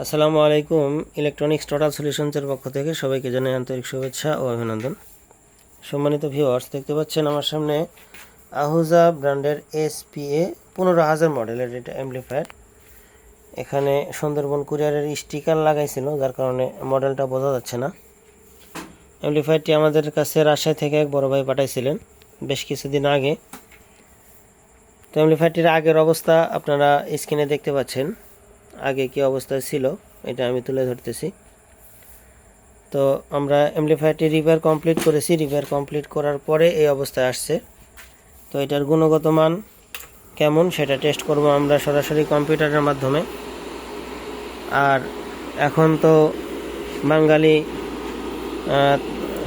আসসালামু আলাইকুম। Electronics total সলিউশনসের পক্ষ থেকে সবাইকে জানাই আন্তরিক শুভেচ্ছা ও অভিনন্দন। সম্মানিত ভিউয়ার্স, দেখতে পাচ্ছেন আমার সামনে আহুজা ব্র্যান্ডের SPA 15,000 মডেলের এটা অ্যাম্পলিফায়ার। এখানে সুন্দরবন কুরিয়ারের স্টিকার লাগাইছিল, যার কারণে মডেলটা বোঝা যাচ্ছে না। অ্যাম্পলিফায়ারটি আমাদের কাছে রাজশাহী থেকে এক বড় ভাই পাঠাইছিলেন বেশ কিছুদিন আগে। তো অ্যাম্পলিফায়ারটির আগের অবস্থা আপনারা স্ক্রিনে দেখতে পাচ্ছেন। আগে কি অবস্থায় ছিল এটা আমি তুলে ধরতেছি। তো আমরা অ্যাম্পলিফায়ারটি রিপেয়ার কমপ্লিট করেছি। রিপেয়ার কমপ্লিট করার পরে এই অবস্থায় আসছে। তো এটার গুণগত মান কেমন সেটা টেস্ট করব আমরা সরাসরি কম্পিউটারের মাধ্যমে। আর এখন তো বাঙালি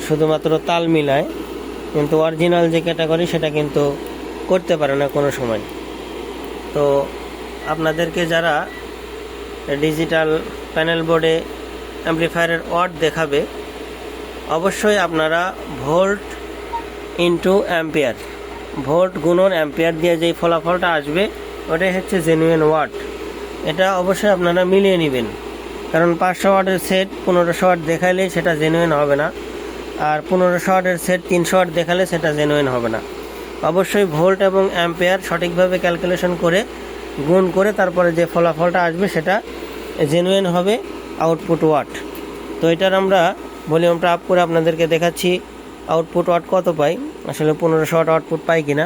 শুধুমাত্র তাল মিলায়, কিন্তু অরিজিনাল যে ক্যাটাগরি সেটা কিন্তু করতে পারে না কোনো সময়। তো আপনাদেরকে যারা ডিজিটাল প্যানেল বোর্ডে অ্যাম্পলিফায়ারের ওয়াট দেখাবে, অবশ্যই আপনারা ভোল্ট ইনটু অ্যাম্পিয়ার, ভোল্ট গুণন অ্যাম্পিয়ার দিয়ে যেই ফলাফলটা আসবে ওটাই হচ্ছে জেনুইন ওয়াট। এটা অবশ্যই আপনারা মিলিয়ে নেবেন, কারণ 500 ওয়াটের সেট 1500 ওয়াট দেখালে সেটা জেনুইন হবে না, আর 1500 ওয়াটের সেট 300 ওয়াট দেখালে সেটা জেনুইন হবে না। অবশ্যই ভোল্ট এবং অ্যাম্পিয়ার সঠিকভাবে ক্যালকুলেশন করে গুণ করে তারপরে যে ফলাফলটা আসবে সেটা জেনুইন হবে আউটপুট ওয়াট। তো এটার আমরা ভলিউমটা আপ করে আপনাদেরকে দেখাচ্ছি আউটপুট ওয়াট কত পাই, আসলে 1500 ওয়াট আউটপুট পাই কিনা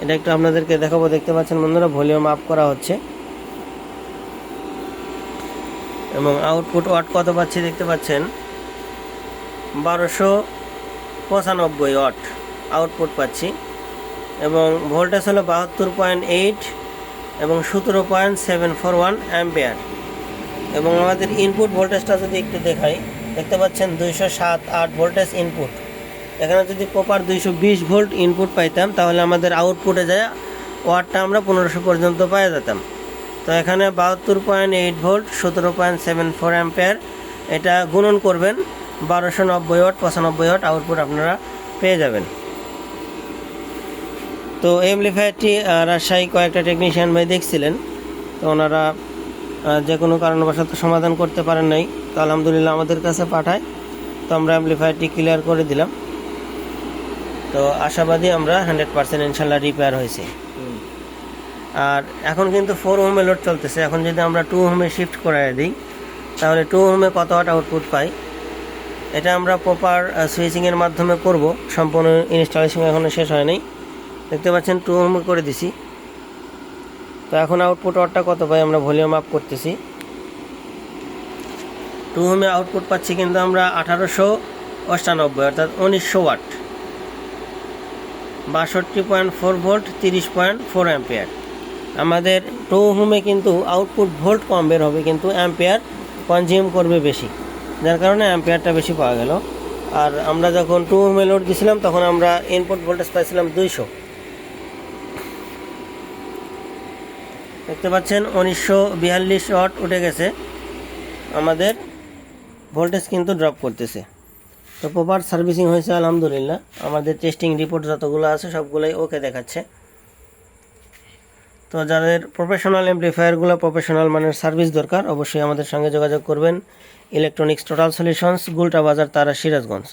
এটা একটু আপনাদেরকে দেখাবো। দেখতে পাচ্ছেন বন্ধুরা, ভলিউম আপ করা হচ্ছে এবং আউটপুট ওয়াট কত পাচ্ছি দেখতে পাচ্ছেন, 1295 ওয়াট আউটপুট পাচ্ছি এবং ভোল্টেজ হলো 72.8 এবং 17.741 অ্যাম্পিয়ার। এবং আমাদের ইনপুট ভোল্টেজটা যদি একটু দেখাই, দেখতে পাচ্ছেন 207-8 ভোল্টেজ ইনপুট। এখানে যদি প্রপার 220 ভোল্ট ইনপুট পাইতাম তাহলে আমাদের আউটপুটে যায় ওয়াটটা আমরা 1500 পর্যন্ত পাওয়া যেতাম। তো এখানে 72.8 ভোল্ট 17.74 অ্যাম্পিয়ার, এটা গুণন করবেন 1290 ওয়াট 95 ওয়াট আউটপুট আপনারা পেয়ে যাবেন। তো অ্যাম্পলিফায়ারটি রাজশাহী কয়েকটা টেকনিশিয়ান ভাই দেখছিলেন, তো ওনারা যে কোনো কারণবশত সমাধান করতে পারেন নাই, তো আলহামদুলিল্লাহ আমাদের কাছে পাঠায়। তো আমরা অ্যাম্পলিফায়ারটি ক্লিয়ার করে দিলাম। তো আশাবাদী আমরা 100% ইনশাল্লাহ রিপেয়ার হয়েছে। আর এখন কিন্তু 4 ওহমে লোড চলতেছে। এখন যদি আমরা 2 ওহমে শিফট করে দিই তাহলে 2 ওহমে কত ওয়াট আউটপুট পাই এটা আমরা প্রপার সুইচিংয়ের মাধ্যমে করব। সম্পূর্ণ ইনস্টলেশন এখনও শেষ হয়নি। দেখতে পাচ্ছেন 2 ওহমে করে দিছি। তো এখন আউটপুট ওয়াটটা কত পাই আমরা ভলিউম আপ করতেছি। 2 ওহমে আউটপুট পাচ্ছি কিন্তু আমরা 1898 অর্থাৎ 1900 ওয়াট, 62.4 ভোল্ট 30.4 অ্যাম্পিয়ার। আমাদের 2 ওহমে কিন্তু আউটপুট ভোল্ট কম বের হবে, কিন্তু অ্যাম্পিয়ার কনজিউম করবে বেশি, যার কারণে অ্যাম্পিয়ারটা বেশি পাওয়া গেল। আর আমরা যখন 2 ওহমে লোড দিয়েছিলাম তখন আমরা ইনপুট ভোল্টেজ পাইছিলাম 200। দেখতে পাচ্ছেন 1942 ওয়াট উঠে গেছে, আমাদের ভোল্টেজ কিন্তু ড্রপ করতেছে। তো প্রপার সার্ভিসিং হয়েছে আলহামদুলিল্লাহ। আমাদের টেস্টিং রিপোর্ট যতগুলো আছে সবগুলোই ওকে দেখাচ্ছে। তো যাদের প্রফেশনাল অ্যাম্পলিফায়ারগুলো প্রফেশনাল মানের সার্ভিস দরকার, অবশ্যই আমাদের সঙ্গে যোগাযোগ করবেন। ইলেকট্রনিক্স টোটাল সলিউশনস, গুলটা বাজার, তারা, সিরাজগঞ্জ।